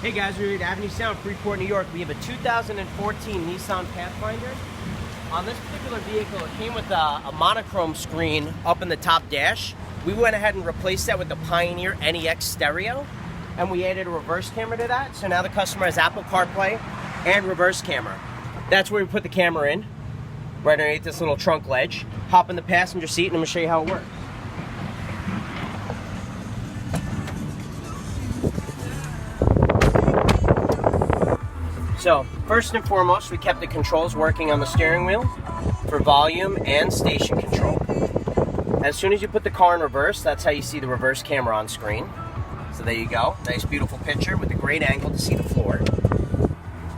Hey guys, we're at Avenue Sound, Freeport, New York. We have a 2014 Nissan Pathfinder. On this particular vehicle, it came with a monochrome screen up in the top dash. We went ahead and replaced that with the Pioneer NEX stereo, and we added a reverse camera to that. So now the customer has Apple CarPlay and reverse camera. That's where we put the camera in, right underneath this little trunk ledge. Hop in the passenger seat and I'm gonna show you how it works. So, first and foremost, we kept the controls working on the steering wheel for volume and station control. As soon as you put the car in reverse, that's how you see the reverse camera on screen. So there you go. Nice, beautiful picture with a great angle to see the floor.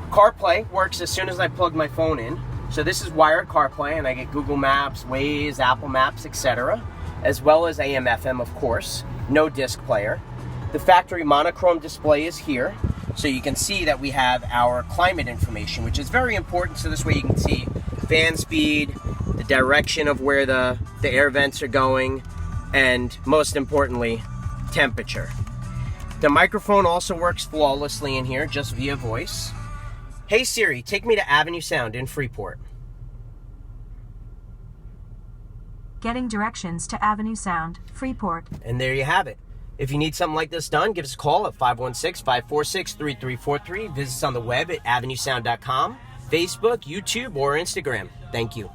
CarPlay works as soon as I plug my phone in. So this is wired CarPlay, and I get Google Maps, Waze, Apple Maps, etc., as well as AM, FM, of course. No disc player. The factory monochrome display is here. So you can see that we have our climate information, which is very important. So this way you can see fan speed, the direction of where the air vents are going, and most importantly, temperature. The microphone also works flawlessly in here, just via voice. Hey Siri, take me to Avenue Sound in Freeport. Getting directions to Avenue Sound, Freeport. And there you have it. If you need something like this done, give us a call at 516-546-3343. Visit us on the web at avenuesound.com, Facebook, YouTube, or Instagram. Thank you.